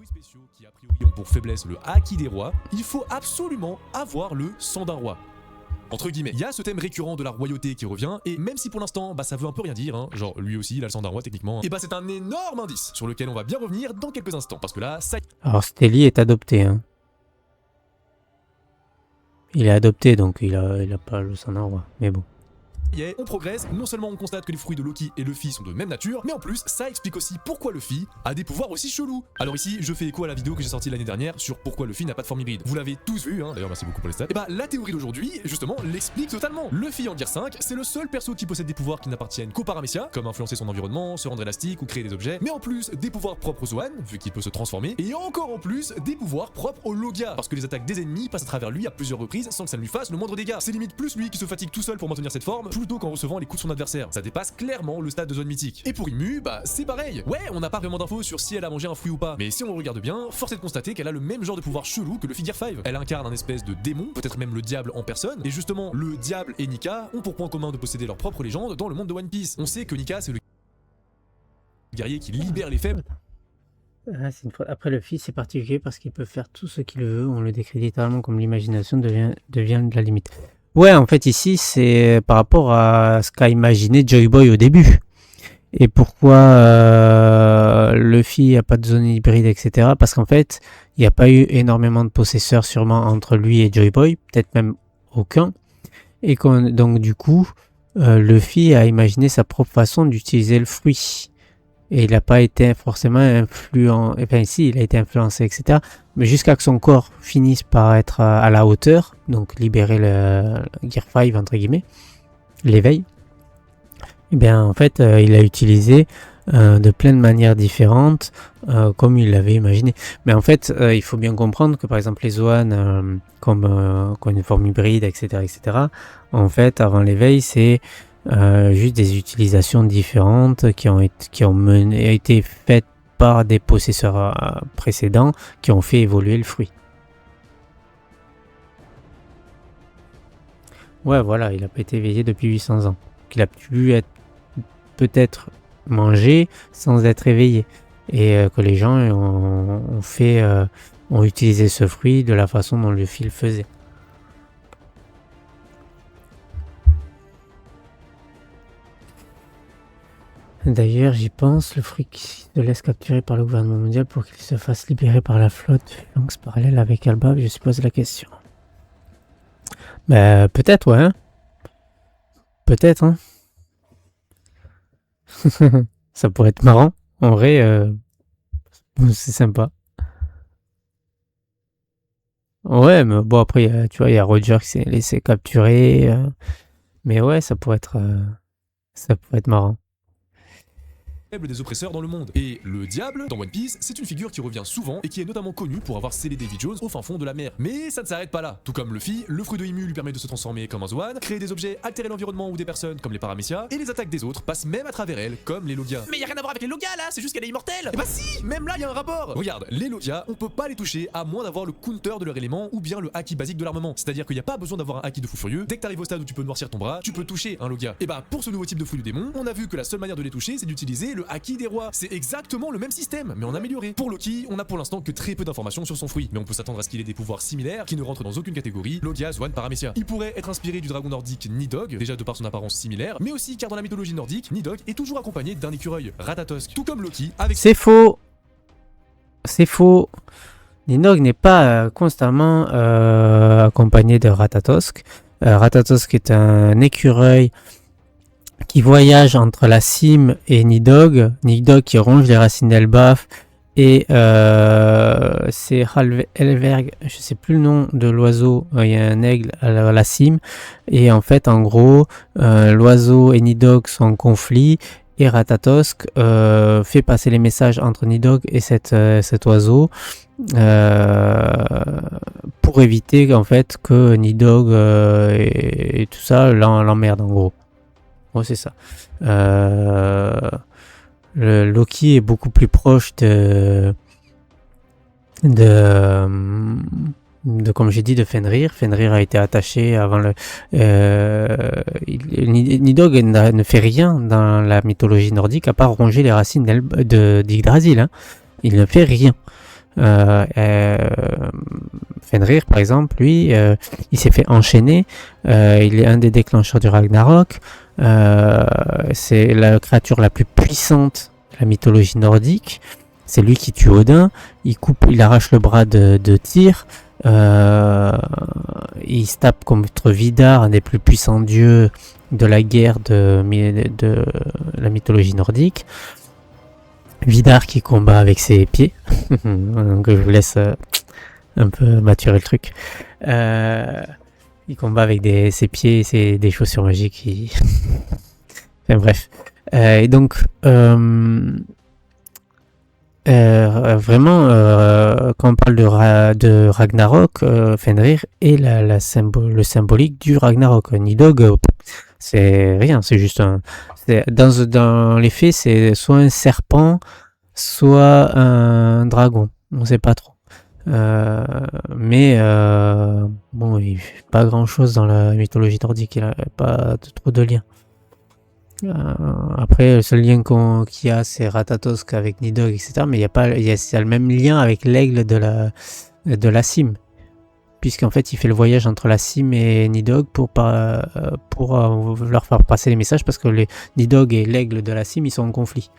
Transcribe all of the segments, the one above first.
fruits spéciaux qui a priori ont pour faiblesse le haki des rois, il faut absolument avoir le sang d'un roi. Entre guillemets, il y a ce thème récurrent de la royauté qui revient, et même si pour l'instant, ça veut un peu rien dire, hein, genre lui aussi il a le sang d'un roi techniquement, et c'est un énorme indice sur lequel on va bien revenir dans quelques instants, parce que là, ça... Alors Stelly est adopté, hein. Il est adopté, donc il a pas le sang d'un roi, mais bon. On progresse, non seulement on constate que les fruits de Loki et Luffy sont de même nature, mais en plus ça explique aussi pourquoi Luffy a des pouvoirs aussi chelous. Alors ici je fais écho à la vidéo que j'ai sortie l'année dernière sur pourquoi Luffy n'a pas de forme hybride. Vous l'avez tous vu, hein, d'ailleurs merci beaucoup pour les stats. Et la théorie d'aujourd'hui justement l'explique totalement. Luffy en Gear 5, c'est le seul perso qui possède des pouvoirs qui n'appartiennent qu'au Paramecia, comme influencer son environnement, se rendre élastique ou créer des objets, mais en plus des pouvoirs propres aux Zoan, vu qu'il peut se transformer, et encore en plus des pouvoirs propres au Logia, parce que les attaques des ennemis passent à travers lui à plusieurs reprises sans que ça ne lui fasse le moindre dégât. C'est limite plus lui qui se fatigue tout seul pour maintenir cette forme, plutôt qu'en recevant les coups de son adversaire. Ça dépasse clairement le stade de zone mythique. Et pour Immu, c'est pareil. Ouais, on n'a pas vraiment d'infos sur si elle a mangé un fruit ou pas, mais si on le regarde bien, force est de constater qu'elle a le même genre de pouvoir chelou que le Gear 5. Elle incarne un espèce de démon, peut-être même le diable en personne, et justement, le diable et Nika ont pour point commun de posséder leur propre légende dans le monde de One Piece. On sait que Nika, c'est le guerrier qui libère les faibles. Après Luffy, c'est particulier parce qu'il peut faire tout ce qu'il veut, on le décrit littéralement comme l'imagination devient de la limite. Ouais, en fait, ici, c'est par rapport à ce qu'a imaginé Joy Boy au début. Et pourquoi Luffy n'a pas de zone hybride, etc. Parce qu'en fait, il n'y a pas eu énormément de possesseurs sûrement entre lui et Joy Boy, peut-être même aucun. Et donc, du coup, Luffy a imaginé sa propre façon d'utiliser le fruit. Et il n'a pas été forcément influencé, enfin si, il a été influencé, etc. Mais jusqu'à que son corps finisse par être à la hauteur, donc libérer le Gear 5, entre guillemets, l'éveil, et bien en fait, il a utilisé de plein de manières différentes, comme il l'avait imaginé. Mais en fait, il faut bien comprendre que par exemple les Zoan, comme une forme hybride, etc., en fait, avant l'éveil, c'est juste des utilisations différentes qui ont été faites par des possesseurs précédents qui ont fait évoluer le fruit. Ouais, voilà, il n'a pas été éveillé depuis 800 ans. Il a pu être peut-être mangé sans être éveillé. Et que les gens ont utilisé ce fruit de la façon dont Luffy le faisait. D'ailleurs, j'y pense, le fruit qui se laisse capturer par le gouvernement mondial pour qu'il se fasse libérer par la flotte Phalanx parallèle avec Alba, je suppose la question. Peut-être, ouais. Hein. Peut-être, hein. Ça pourrait être marrant. En vrai, c'est sympa. Ouais, mais bon, après, tu vois, il y a Roger qui s'est laissé capturer. Mais ouais, ça pourrait être marrant. Des oppresseurs dans le monde. Et le diable, dans One Piece, c'est une figure qui revient souvent et qui est notamment connue pour avoir scellé Davy Jones au fin fond de la mer. Mais ça ne s'arrête pas là. Tout comme Luffy, le fruit de Immu lui permet de se transformer comme un Zoan, créer des objets, altérer l'environnement ou des personnes comme les Paramecia, et les attaques des autres passent même à travers elle, comme les Logia. Mais y a rien à voir avec les Logia là, c'est juste qu'elle est immortelle. Et si, même là y a un rapport. Regarde, les Logia, on peut pas les toucher à moins d'avoir le counter de leur élément ou bien le haki basique de l'armement. C'est-à-dire qu'il n'y a pas besoin d'avoir un haki de fou furieux. Dès que t'arrives au stade où tu peux noircir ton bras, tu peux toucher un Logia. Et pour ce nouveau type de fruit de démon, on a vu que la seule manière de les toucher, c'est d'utiliser le haki des rois. C'est exactement le même système, mais en amélioré. Pour Loki, on a pour l'instant que très peu d'informations sur son fruit, mais on peut s'attendre à ce qu'il ait des pouvoirs similaires qui ne rentrent dans aucune catégorie, Logia, Zoan, Paramecia. Il pourrait être inspiré du dragon nordique Nidhogg, déjà de par son apparence similaire, mais aussi car dans la mythologie nordique, Nidhogg est toujours accompagné d'un écureuil, Ratatosk, tout comme Loki avec... C'est faux. C'est faux. Nidhogg n'est pas constamment accompagné de Ratatosk. Ratatosk est un écureuil qui voyage entre la cime et Nidhogg qui ronge les racines d'Elbaf, et c'est Halverg, je sais plus le nom de l'oiseau, il y a un aigle à la cime, et en fait en gros l'oiseau et Nidhogg sont en conflit, et Ratatosk fait passer les messages entre Nidhogg et cet oiseau pour éviter en fait que Nidhogg et tout ça l'emmerde en gros. Oh, c'est ça. Le Loki est beaucoup plus proche de comme j'ai dit, de Fenrir. Fenrir a été attaché avant le... Nidhogg ne fait rien dans la mythologie nordique à part ronger les racines d'Yggdrasil. Hein. Il ne fait rien. Fenrir, par exemple, lui, il s'est fait enchaîner. Il est un des déclencheurs du Ragnarok. C'est la créature la plus puissante de la mythologie nordique. C'est lui qui tue Odin. Il arrache le bras de Tyr. Il se tape contre Vidar, un des plus puissants dieux de la guerre de la mythologie nordique. Vidar qui combat avec ses pieds. Donc je vous laisse un peu maturer le truc. Il combat avec ses pieds et des chaussures magiques. Enfin bref. Et donc vraiment, quand on parle de Ragnarok, Fenrir est le symbolique du Ragnarok. Nidhogg, c'est rien, c'est juste dans les faits, c'est soit un serpent, soit un dragon. On sait pas trop. Mais bon, il fait pas grand chose dans la mythologie nordique, il a pas trop de liens. Après, le seul lien qu'il y a, c'est Ratatosk avec Nidhogg, etc. Mais il y a le même lien avec l'aigle de la cime. Puisqu'en fait, il fait le voyage entre la cime et Nidhogg pour leur faire passer les messages, parce que les Nidhogg et l'aigle de la cime, ils sont en conflit.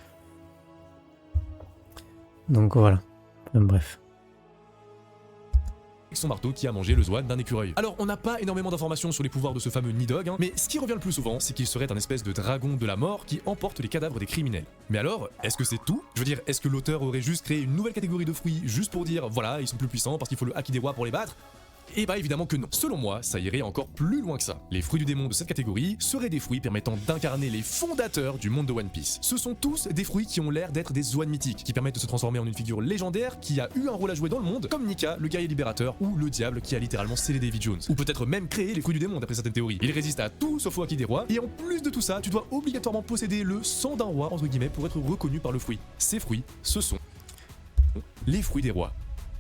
Donc voilà. Bref. Son marteau qui a mangé le Zwan d'un écureuil. Alors on n'a pas énormément d'informations sur les pouvoirs de ce fameux Nidhogg, mais ce qui revient le plus souvent, c'est qu'il serait un espèce de dragon de la mort qui emporte les cadavres des criminels. Mais alors, est-ce que c'est tout? Je veux dire, est-ce que l'auteur aurait juste créé une nouvelle catégorie de fruits juste pour dire voilà, ils sont plus puissants parce qu'il faut le haki des rois pour les battre? Et bah évidemment que non. Selon moi, ça irait encore plus loin que ça. Les fruits du démon de cette catégorie seraient des fruits permettant d'incarner les fondateurs du monde de One Piece. Ce sont tous des fruits qui ont l'air d'être des Zoan mythiques, qui permettent de se transformer en une figure légendaire qui a eu un rôle à jouer dans le monde, comme Nika, le guerrier libérateur, ou le diable qui a littéralement scellé Davy Jones. Ou peut-être même créé les fruits du démon d'après certaines théories. Ils résistent à tout sauf au haki des rois, et en plus de tout ça, tu dois obligatoirement posséder le sang d'un roi, entre guillemets, pour être reconnu par le fruit. Ces fruits, ce sont les fruits des rois.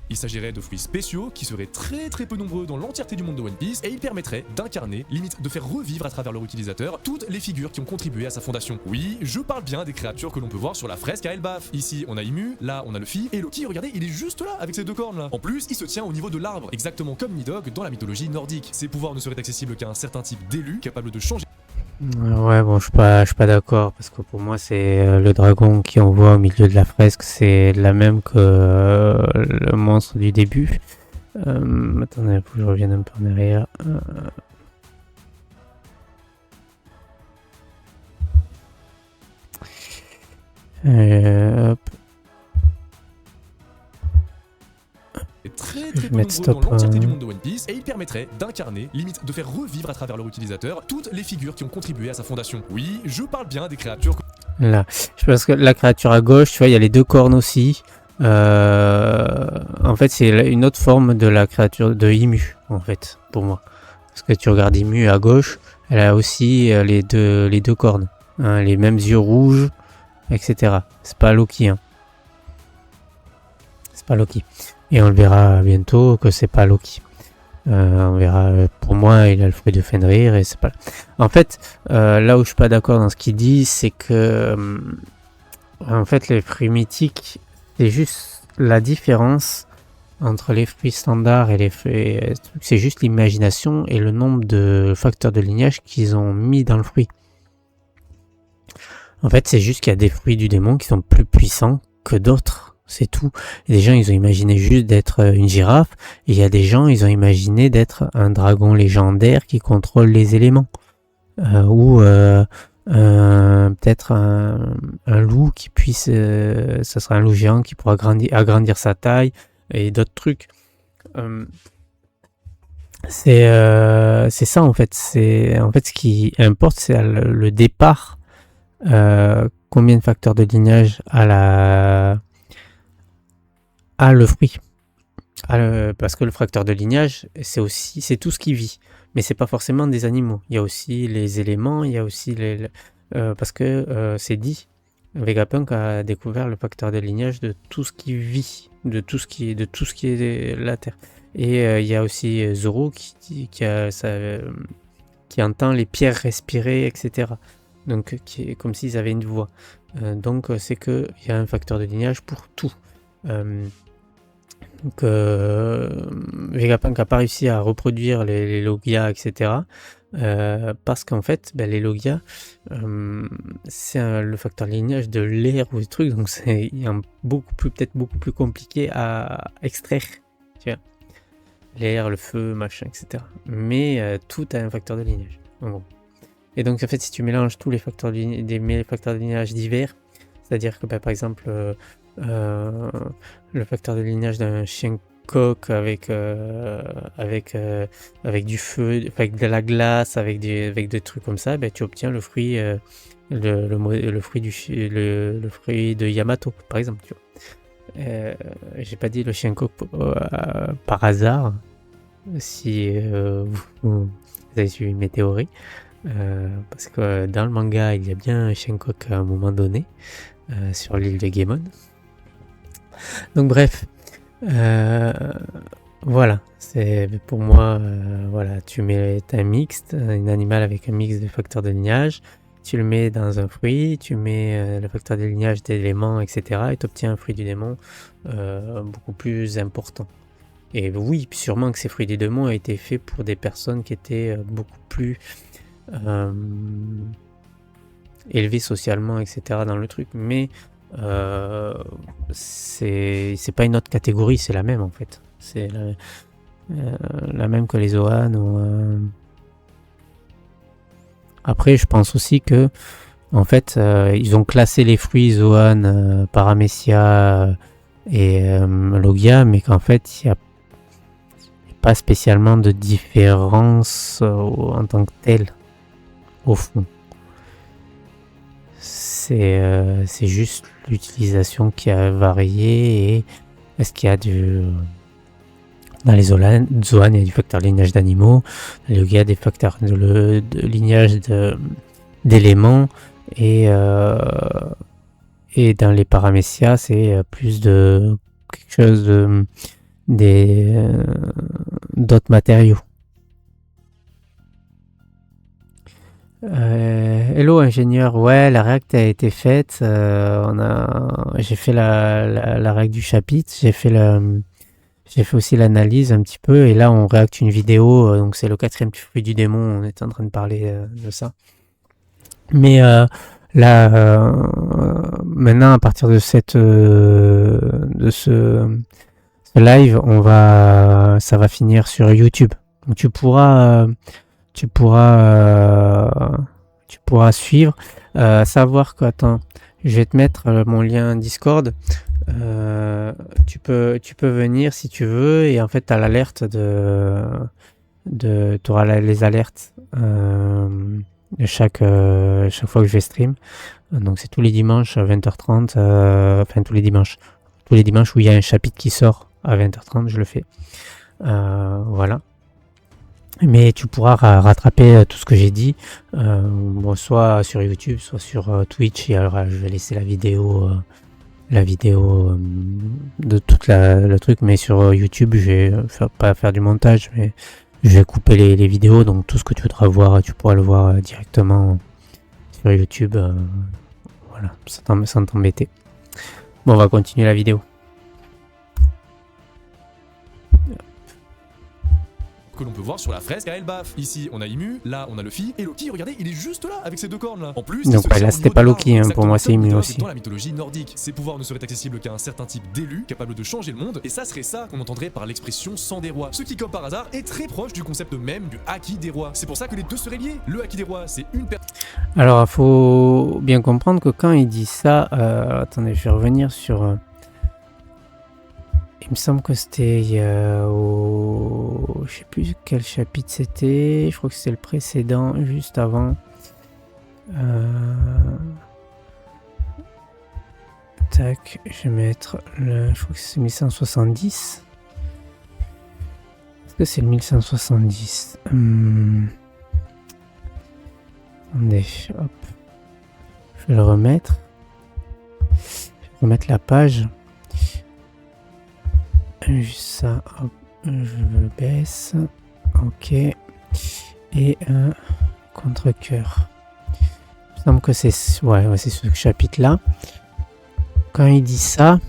Il s'agirait de fruits spéciaux qui seraient très peu nombreux dans l'entièreté du monde de One Piece et ils permettraient d'incarner, limite de faire revivre à travers leur utilisateur, toutes les figures qui ont contribué à sa fondation. Oui, je parle bien des créatures que l'on peut voir sur la fresque à Elbaf. Ici on a Ymue, là on a Luffy, et Loki, regardez, il est juste là avec ses deux cornes là. En plus, il se tient au niveau de l'arbre, exactement comme Nidhogg dans la mythologie nordique. Ses pouvoirs ne seraient accessibles qu'à un certain type d'élu capable de changer. Ouais, bon, je suis pas d'accord, parce que pour moi, c'est le dragon qui on voit au milieu de la fresque, c'est la même que le monstre du début. Attendez, faut que je revienne un peu en arrière. Hop. Très peu nombreux dans l'entièreté du monde de One Piece et il permettrait d'incarner, limite de faire revivre à travers leur utilisateur, toutes les figures qui ont contribué à sa fondation. Oui, je parle bien des créatures. Là, je pense que la créature à gauche, tu vois, il y a les deux cornes aussi. En fait, c'est une autre forme de la créature de Ymue, en fait, pour moi. Parce que tu regardes Ymue à gauche, elle a aussi les deux cornes, hein, les mêmes yeux rouges, etc. C'est pas Loki, hein. C'est pas Loki. Et on le verra bientôt que c'est pas Loki. On verra, pour moi, il a le fruit de Fenrir et c'est pas. En fait, là où je suis pas d'accord dans ce qu'il dit, c'est que en fait, les fruits mythiques, c'est juste la différence entre les fruits standards et les fruits. C'est juste l'imagination et le nombre de facteurs de lignage qu'ils ont mis dans le fruit. En fait, c'est juste qu'il y a des fruits du démon qui sont plus puissants que d'autres. C'est tout. Et des gens, ils ont imaginé juste d'être une girafe. Et il y a des gens, ils ont imaginé d'être un dragon légendaire qui contrôle les éléments. Ou peut-être un loup qui puisse... ça sera un loup géant qui pourra agrandir sa taille. Et d'autres trucs. C'est ça, en fait. En fait, ce qui importe, c'est le départ. Combien de facteurs de lignage a le fruit. Parce que le facteur de lignage, c'est tout ce qui vit. Mais c'est pas forcément des animaux. Il y a aussi les éléments, il y a aussi parce que c'est dit, Vegapunk a découvert le facteur de lignage de tout ce qui vit, de tout ce qui est la Terre. Et il y a aussi Zoro qui entend les pierres respirer, etc. Donc qui est comme s'ils avaient une voix. Donc c'est qu'il y a un facteur de lignage pour tout. Donc, Vegapunk n'a pas réussi à reproduire les Logia, etc. Parce qu'en fait, les Logia, c'est le facteur de lignage de l'air ou des trucs, donc c'est peut-être beaucoup plus compliqué à extraire. Tu vois, l'air, le feu, machin, etc. Mais tout a un facteur de lignage. En gros. Et donc, en fait, si tu mélanges tous les facteurs de lignage divers, c'est-à-dire que, par exemple, le facteur de lignage d'un chien coq avec du feu, avec de la glace, avec des trucs comme ça, tu obtiens le fruit, le fruit de Yamato, par exemple. Tu vois. J'ai pas dit le chien coq par hasard, si vous avez suivi mes théories. Parce que dans le manga, il y a bien un chien coq à un moment donné sur l'île de Gaemon. Donc bref, voilà, c'est pour moi, voilà, tu mets un mixte, un animal avec un mix de facteurs de lignage, tu le mets dans un fruit, tu mets le facteur de lignage d'éléments, etc. et tu obtiens un fruit du démon beaucoup plus important. Et oui, sûrement que ces fruits du démon ont été faits pour des personnes qui étaient beaucoup plus élevées socialement, etc. dans le truc, mais c'est pas une autre catégorie, c'est la même en fait. C'est la même que les Zoan. Après, je pense aussi que en fait, ils ont classé les fruits Zoan, Paramecia et Logia, mais qu'en fait, il n'y a pas spécialement de différence en tant que telle au fond. C'est juste l'utilisation qui a varié et est-ce qu'il y a dans les Zoan, il y a du facteur de lignage d'animaux, dans les Logia des facteurs de lignage d'éléments et dans les Paramecia c'est plus de quelque chose d'autres matériaux. Hello ingénieur, ouais, la React a été faite. J'ai fait la règle du chapitre, j'ai fait aussi l'analyse un petit peu, et là on réacte une vidéo, donc c'est le 4e fruit du démon, on est en train de parler de ça. Mais là, maintenant à partir de ce live, ça va finir sur YouTube. Donc tu pourras suivre. Savoir que, attends, je vais te mettre mon lien Discord. Tu peux venir si tu veux, et en fait tu as l'alerte tu auras les alertes chaque fois que je vais stream. Donc c'est tous les dimanches à 20h30, enfin tous les dimanches où il y a un chapitre qui sort à 20h30, je le fais. Voilà. Mais tu pourras rattraper tout ce que j'ai dit, soit sur YouTube, soit sur Twitch. Et alors, je vais laisser la vidéo de toute le truc, mais sur YouTube, je vais pas faire du montage, mais je vais couper les vidéos. Donc tout ce que tu voudras voir, tu pourras le voir directement sur YouTube, voilà, sans t'embêter. Bon, on va continuer la vidéo. Que l'on peut voir sur la fresque à Elbaf. Ici, on a Imu, là, on a Luffy, et Loki, regardez, il est juste là, avec ses 2 cornes là. En plus, donc là, c'était pas Loki, pour moi, c'est Imu aussi. Dans la mythologie nordique, ses pouvoirs ne seraient accessibles qu'à un certain type d'élu, capable de changer le monde, et ça serait ça qu'on entendrait par l'expression sang des rois. Ce qui, comme par hasard, est très proche du concept même du haki des rois. C'est pour ça que les deux seraient liés. Le haki des rois, c'est une personne. Alors, il faut bien comprendre que quand il dit ça, attendez, je vais revenir sur. Il me semble que c'était je sais plus quel chapitre c'était, je crois que c'était le précédent, juste avant. Tac, je vais mettre je crois que c'est 1170. Est-ce que c'est le 1170? Attendez, hop. Je vais le remettre. Je vais remettre la page. Juste ça, hop, je le baisse, ok, et un contre-cœur. Il me semble que c'est ce chapitre-là. Quand il dit ça,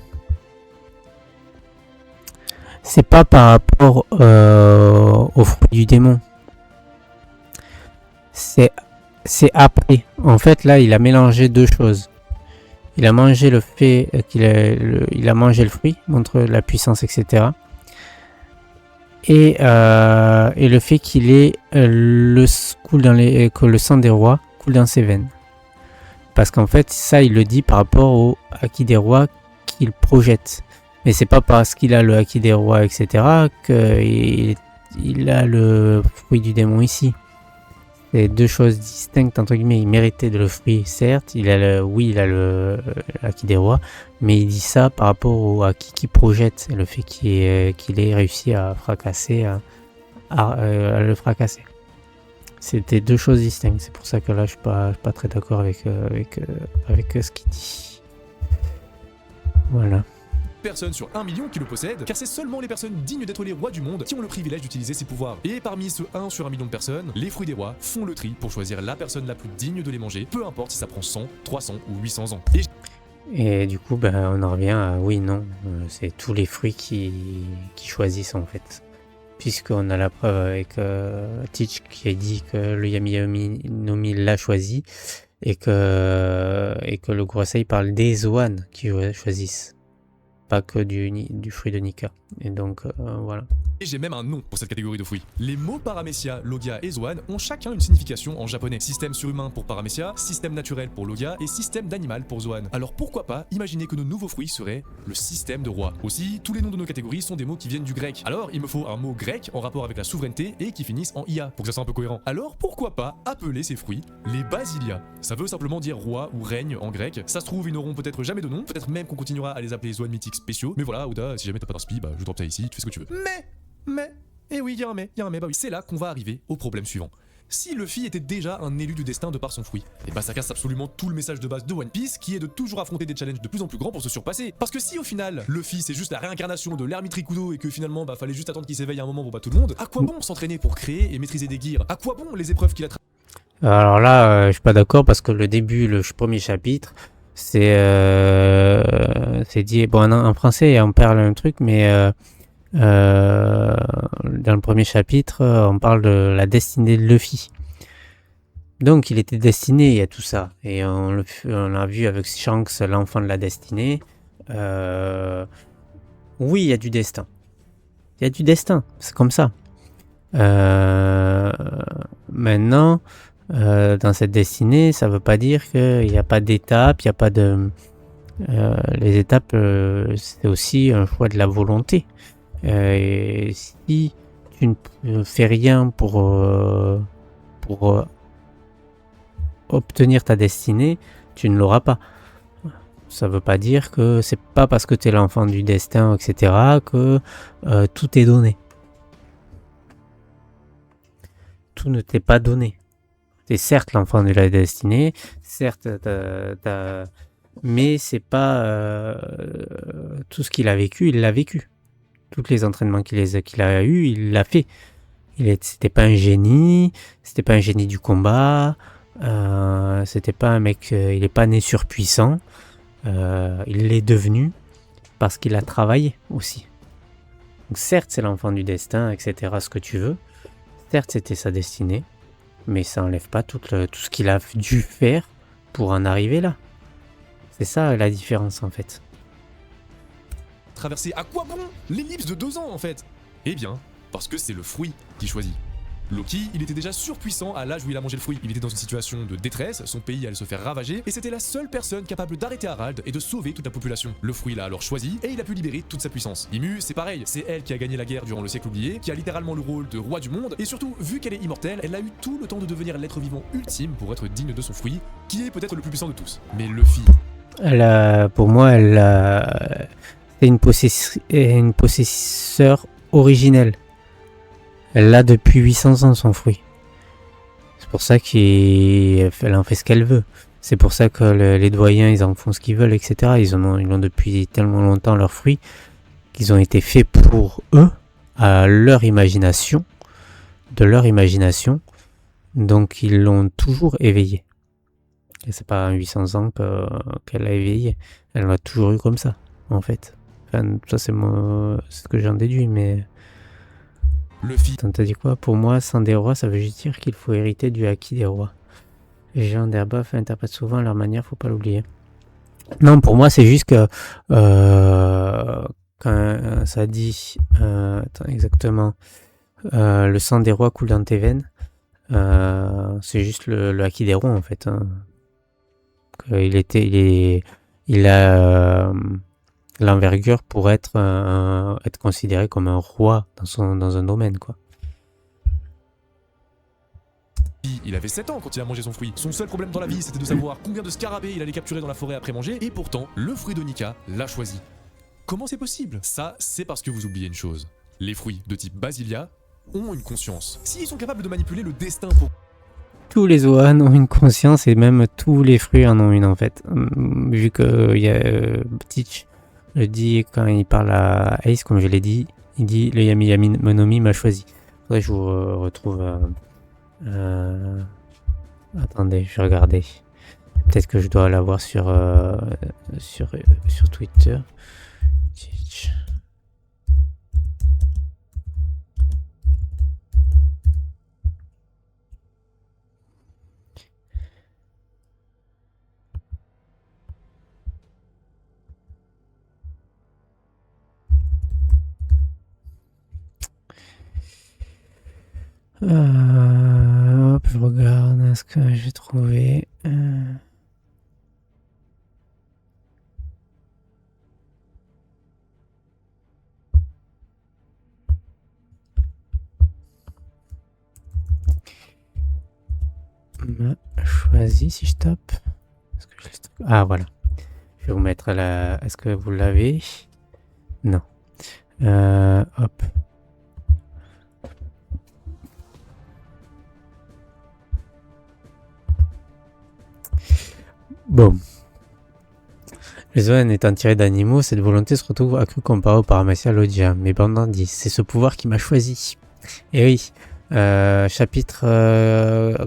c'est pas par rapport au fruit du démon. C'est après. En fait, là, il a mélangé deux choses. Il a mangé le fait il a mangé le fruit, montre la puissance, etc. Et le fait qu'il ait que le sang des rois coule dans ses veines. Parce qu'en fait, ça, il le dit par rapport au Haki des rois qu'il projette. Mais c'est pas parce qu'il a le Haki des rois, etc., qu'il a le fruit du démon ici. C'est deux choses distinctes, entre guillemets. Il méritait de le fruit, certes. Il a le Haki des rois. Mais il dit ça par rapport au Haki qu'il projette. Le fait qu'il ait réussi à fracasser, à le fracasser. C'était deux choses distinctes. C'est pour ça que là, je suis pas très d'accord avec ce qu'il dit. Voilà. Personne sur 1 million qui le possède, car c'est seulement les personnes dignes d'être les rois du monde qui ont le privilège d'utiliser ces pouvoirs. Et parmi ce 1 sur 1 million de personnes, les fruits des rois font le tri pour choisir la personne la plus digne de les manger, peu importe si ça prend 100, 300 ou 800 ans. Et du coup, on en revient à oui, non, c'est tous les fruits qui choisissent en fait. Puisqu'on a la preuve avec Teach qui a dit que le Yami no Mi l'a choisi et que le Gorosei parle des Zoan qui choisissent. Pas que du fruit de Nika. Et donc, voilà. Et j'ai même un nom pour cette catégorie de fruits. Les mots Paramecia, Logia et Zoan ont chacun une signification en japonais. Système surhumain pour Paramecia, système naturel pour Logia et système d'animal pour Zoan. Alors pourquoi pas imaginer que nos nouveaux fruits seraient le système de roi. Aussi, tous les noms de nos catégories sont des mots qui viennent du grec. Alors il me faut un mot grec en rapport avec la souveraineté et qui finisse en IA, pour que ça soit un peu cohérent. Alors pourquoi pas appeler ces fruits les Basilia. Ça veut simplement dire roi ou règne en grec. Ça se trouve, ils n'auront peut-être jamais de nom, peut-être même qu'on continuera à les appeler Zoan mythiques spéciaux. Mais voilà, Oda, si jamais t'as pas d'inspi, je drop ça ici, tu fais ce que tu veux. Et oui, il y a un mais, bah oui. C'est là qu'on va arriver au problème suivant. Si Luffy était déjà un élu du destin de par son fruit, et ça casse absolument tout le message de base de One Piece qui est de toujours affronter des challenges de plus en plus grands pour se surpasser. Parce que si au final, Luffy c'est juste la réincarnation de l'ermite Rikudo et que finalement fallait juste attendre qu'il s'éveille un moment pour battre tout le monde, à quoi bon s'entraîner pour créer et maîtriser des gears? À quoi bon les épreuves qu'il a Alors là, je suis pas d'accord parce que le début, le premier chapitre, c'est dit, bon, en français on parle un truc, mais dans le premier chapitre, on parle de la destinée de Luffy. Donc il était destiné à tout ça. Et on l'a vu avec Shanks, l'enfant de la destinée. Oui, il y a du destin. Il y a du destin, c'est comme ça. Maintenant, dans cette destinée, ça veut pas dire qu'il n'y a pas d'étapes, il n'y a pas de... les étapes, c'est aussi un choix de la volonté. Et si tu ne fais rien pour obtenir ta destinée, tu ne l'auras pas. Ça veut pas dire que c'est pas parce que tu es l'enfant du destin, etc., que tout est donné. Tout ne t'est pas donné. Tu es certes l'enfant de la destinée, certes, mais c'est pas tout ce qu'il a vécu, il l'a vécu. Tous les entraînements qu'il a eu, il l'a fait. C'était pas un génie, c'était pas un génie du combat, c'était pas un mec, il est pas né surpuissant, il l'est devenu parce qu'il a travaillé aussi. Donc certes, c'est l'enfant du destin, etc., ce que tu veux. Certes, c'était sa destinée, mais ça enlève pas tout ce qu'il a dû faire pour en arriver là. C'est ça la différence en fait. Traverser à quoi bon l'ellipse de 2 ans en fait? Eh bien, parce que c'est le fruit qui choisit. Loki, il était déjà surpuissant à l'âge où il a mangé le fruit. Il était dans une situation de détresse, son pays allait se faire ravager, et c'était la seule personne capable d'arrêter Harald et de sauver toute la population. Le fruit l'a alors choisi, et il a pu libérer toute sa puissance. Ymue, c'est pareil, c'est elle qui a gagné la guerre durant le siècle oublié, qui a littéralement le rôle de roi du monde, et surtout, vu qu'elle est immortelle, elle a eu tout le temps de devenir l'être vivant ultime pour être digne de son fruit, qui est peut-être le plus puissant de tous. Mais Luffy... Pour moi, c'est une possesseur originelle. Elle l'a depuis 800 ans, son fruit. C'est pour ça qu'elle en fait ce qu'elle veut. C'est pour ça que les doyens, ils en font ce qu'ils veulent, etc. Ils ont depuis tellement longtemps leurs fruits qu'ils ont été faits pour eux, à leur imagination, de leur imagination. Donc ils l'ont toujours éveillé. Et c'est pas 800 ans qu'elle a éveillé. Elle l'a toujours eu comme ça, en fait. Enfin, ça c'est ce que j'en déduis, mais... Luffy. Attends, t'as dit quoi? Pour moi, sang des rois, ça veut juste dire qu'il faut hériter du acquis des rois. Les gens d'Herboff interprètent souvent leur manière, faut pas l'oublier. Non, pour moi, c'est juste que quand ça dit, attends, exactement, le sang des rois coule dans tes veines, c'est juste le acquis des rois en fait. Hein. Il a l'envergure pour être considéré comme un roi dans un domaine, quoi. Il avait 7 ans quand il a mangé son fruit. Son seul problème dans la vie, c'était de savoir combien de scarabées il allait capturer dans la forêt après manger, et pourtant, le fruit de Nika l'a choisi. Comment c'est possible? Ça, c'est parce que vous oubliez une chose. Les fruits de type Basilia ont une conscience. S'ils sont capables de manipuler le destin pour... Tous les Zoan ont une conscience, et même tous les fruits en ont une, en fait. Vu que y a Teach le dit quand il parle à Ace, comme je l'ai dit, il dit le Yami Monomi m'a choisi. Faudrait que je vous retrouve... attendez, je vais regarder. Peut-être que je dois l'avoir sur Twitter. Teach. Hop, je regarde ce que j'ai trouvé. Choisi si je tape. Ah voilà. Je vais vous mettre la. Est-ce que vous l'avez? Non. Hop. Bon. Les zones étant tirées d'animaux, cette volonté se retrouve accrue comparée au paramécia Lodia. Mais pendant 10, c'est ce pouvoir qui m'a choisi. Et oui, chapitre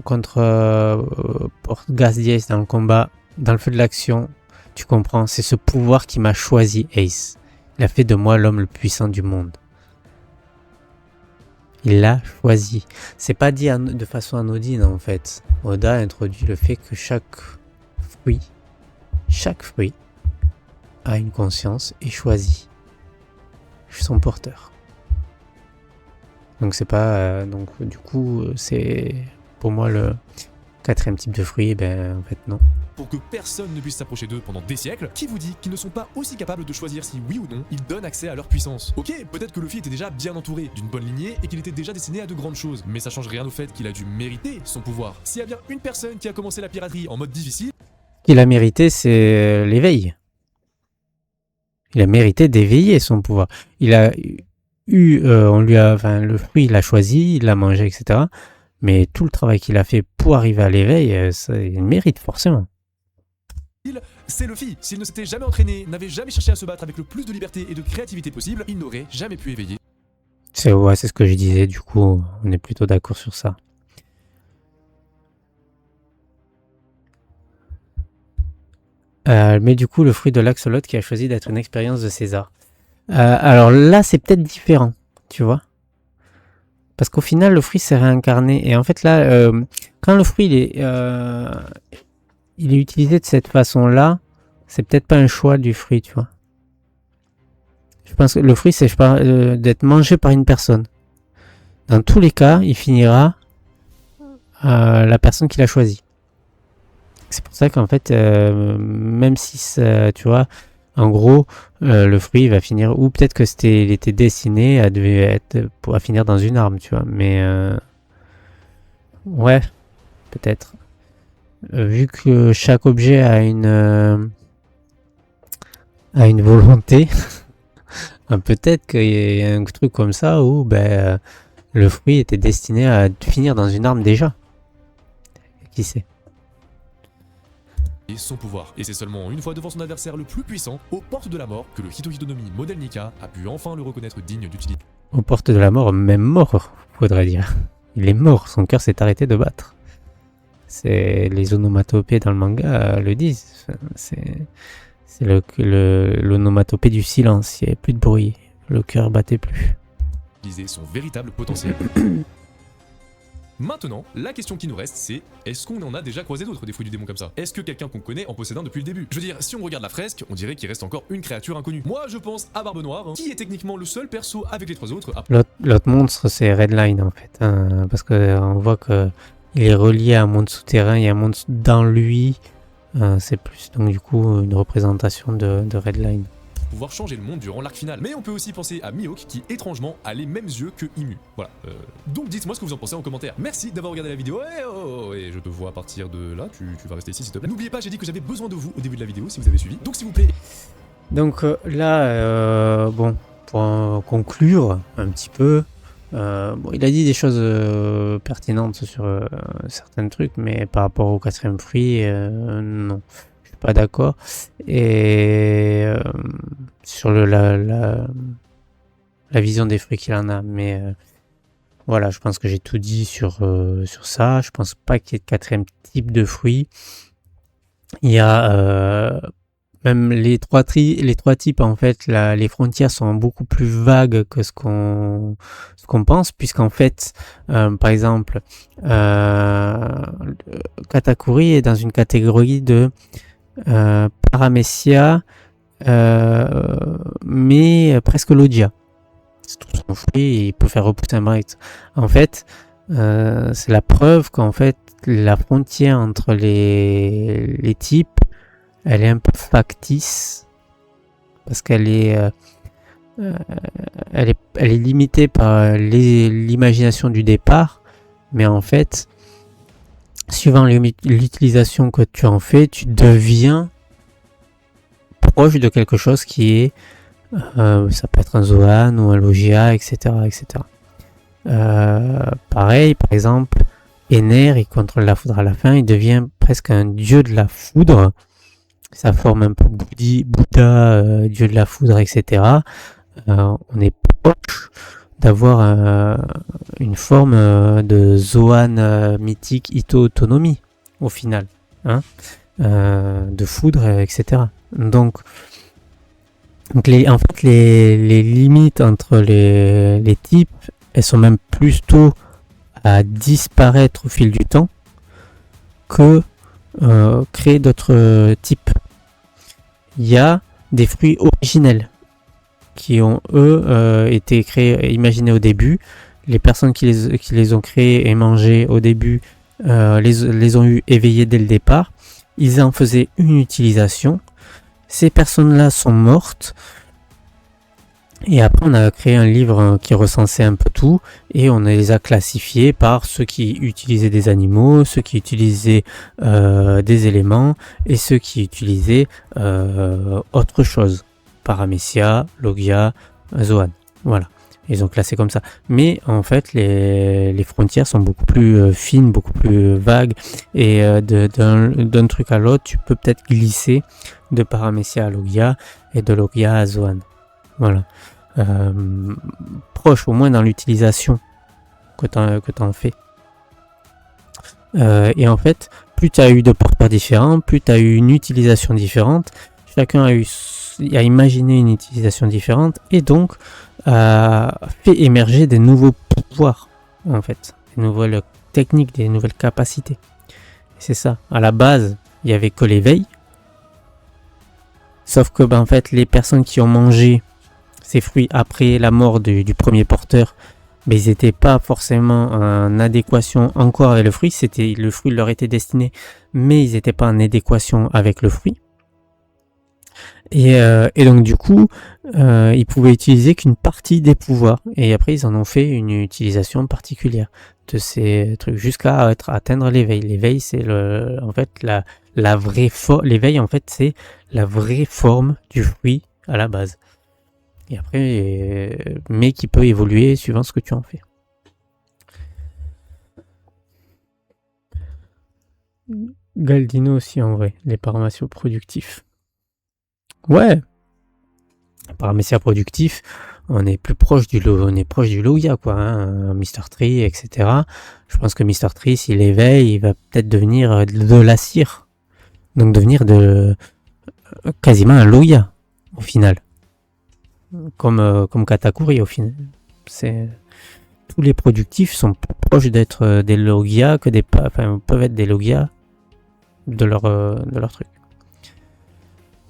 contre Portgas dans le combat, dans le feu de l'action, tu comprends, c'est ce pouvoir qui m'a choisi, Ace. Il a fait de moi l'homme le puissant du monde. Il l'a choisi. C'est pas dit de façon anodine en fait. Oda a introduit le fait que chaque fruit a une conscience et choisit son porteur. Donc c'est pas donc du coup c'est pour moi le quatrième type de fruit. Ben en fait non. Pour que personne ne puisse s'approcher d'eux pendant des siècles, qui vous dit qu'ils ne sont pas aussi capables de choisir si oui ou non ils donnent accès à leur puissance? Ok, peut-être que Luffy était déjà bien entouré d'une bonne lignée et qu'il était déjà destiné à de grandes choses, mais ça change rien au fait qu'il a dû mériter son pouvoir. S'il y a bien une personne qui a commencé la piraterie en mode difficile, qu'il a mérité, c'est l'éveil. Il a mérité d'éveiller son pouvoir. Il a on lui a, enfin, le fruit, il l'a choisi, il l'a mangé, etc. Mais tout le travail qu'il a fait pour arriver à l'éveil, il mérite forcément. c'est Luffy. S'il ne s'était jamais entraîné, n'avait jamais cherché à se battre avec le plus de liberté et de créativité possible, il n'aurait jamais pu éveiller. C'est ce que je disais, du coup, on est plutôt d'accord sur ça. Mais du coup, le fruit de l'axolote qui a choisi d'être une expérience de César. Alors là, c'est peut-être différent, tu vois. Parce qu'au final, le fruit s'est réincarné. Et en fait, là, quand le fruit il est utilisé de cette façon-là, c'est peut-être pas un choix du fruit, tu vois. Je pense que le fruit, c'est d'être mangé par une personne. Dans tous les cas, il finira la personne qui l'a choisi. C'est pour ça qu'en fait, même si tu vois, en gros, le fruit va finir, ou peut-être que il était destiné à finir dans une arme, tu vois. Mais ouais, peut-être. Vu que chaque objet a une volonté, peut-être qu'il y a un truc comme ça où le fruit était destiné à finir dans une arme déjà. Qui sait? Et son pouvoir. Et c'est seulement une fois devant son adversaire le plus puissant, aux portes de la mort, que le Hitohito no Mi modèle Nika a pu enfin le reconnaître digne d'utilité. Aux portes de la mort, même mort, faudrait dire. Il est mort, son cœur s'est arrêté de battre. Les onomatopées dans le manga le disent. C'est l'onomatopée du silence. Il n'y avait plus de bruit. Le cœur battait plus. Son véritable potentiel. Maintenant, la question qui nous reste, c'est est-ce qu'on en a déjà croisé d'autres des fruits du démon comme ça? Est-ce que quelqu'un qu'on connaît en possède un depuis le début? Je veux dire, si on regarde la fresque, on dirait qu'il reste encore une créature inconnue. Moi, je pense à Barbe Noire, qui est techniquement le seul perso avec les 3 autres. L'autre monstre, c'est Redline en fait, hein, parce que on voit que il est relié à un monde souterrain, il y a un monde dans lui. C'est plus donc du coup une représentation de Redline. Pouvoir changer le monde durant l'arc final. Mais on peut aussi penser à Mihawk qui étrangement a les mêmes yeux que Imu. Voilà. Donc dites-moi ce que vous en pensez en commentaire. Merci d'avoir regardé la vidéo. Et je te vois à partir de là. Tu vas rester ici s'il te plaît. N'oubliez pas, j'ai dit que j'avais besoin de vous au début de la vidéo si vous avez suivi. Donc s'il vous plaît. Donc là, bon, pour conclure un petit peu, bon, il a dit des choses pertinentes sur certains trucs, mais par rapport au 4ème fruit, non. Pas d'accord. Et sur la vision des fruits qu'il en a. Mais voilà, je pense que j'ai tout dit sur ça. Je pense pas qu'il y ait de 4ème type de fruits. Il y a même les trois types, en fait, les frontières sont beaucoup plus vagues que ce qu'on pense, puisqu'en fait, par exemple, Katakuri est dans une catégorie de Paramecia, mais presque Logia. C'est tout son fruit et il peut faire repousser un bright. En fait, c'est la preuve qu'en fait, la frontière entre les types, elle est un peu factice parce qu'elle est, elle est limitée par l'imagination du départ, mais en fait, suivant l'utilisation que tu en fais, tu deviens proche de quelque chose qui est, ça peut être un Zoan ou un Logia, etc. etc. Pareil, par exemple, Ener, il contrôle la foudre à la fin, il devient presque un dieu de la foudre. Ça forme un peu Bouddha, dieu de la foudre, etc. On est proche d'avoir une forme de Zoan mythique Ito Autonomie au final, hein, de foudre, etc. Donc en fait les limites entre les types, elles sont même plutôt à disparaître au fil du temps que créer d'autres types. Il y a des fruits originels qui ont été créés, imaginés au début. Les personnes qui les ont créés et mangés au début les ont eu éveillés dès le départ. Ils en faisaient une utilisation. Ces personnes-là sont mortes. Et après, on a créé un livre qui recensait un peu tout. Et on les a classifiés par ceux qui utilisaient des animaux, ceux qui utilisaient des éléments et ceux qui utilisaient autre chose. Paramecia, Logia, Zoan. Voilà. Ils ont classé comme ça. Mais en fait, les frontières sont beaucoup plus fines, beaucoup plus vagues. Et d'un truc à l'autre, tu peux peut-être glisser de Paramecia à Logia et de Logia à Zoan. Voilà. Proche au moins dans l'utilisation que t'en fais. Et en fait, plus tu as eu de porteurs différents, plus tu as eu une utilisation différente. Chacun a imaginé une utilisation différente et donc a fait émerger des nouveaux pouvoirs, en fait, des nouvelles techniques, des nouvelles capacités. Et c'est ça. À la base, il n'y avait que l'éveil. Sauf que, en fait, les personnes qui ont mangé ces fruits après la mort du premier porteur, ils n'étaient pas forcément en adéquation encore avec le fruit. Le fruit leur était destiné, mais ils n'étaient pas en adéquation avec le fruit. Et donc du coup, ils pouvaient utiliser qu'une partie des pouvoirs. Et après, ils en ont fait une utilisation particulière de ces trucs jusqu'à atteindre l'éveil. L'éveil, c'est en fait la vraie l'éveil, en fait, c'est la vraie forme du fruit à la base. Et après, mais qui peut évoluer suivant ce que tu en fais. Galdino aussi, en vrai, les paramécia productifs. Ouais, paramécia productif, on est plus proche du Logia, quoi, hein, Mr. Tree, etc. Je pense que Mr. Tree, s'il éveille, il va peut-être devenir de la cire. Donc devenir quasiment un Logia au final. Comme Katakuri au final. Tous les productifs sont plus proches d'être des Logia que peuvent être des Logia de leur truc.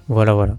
Voilà.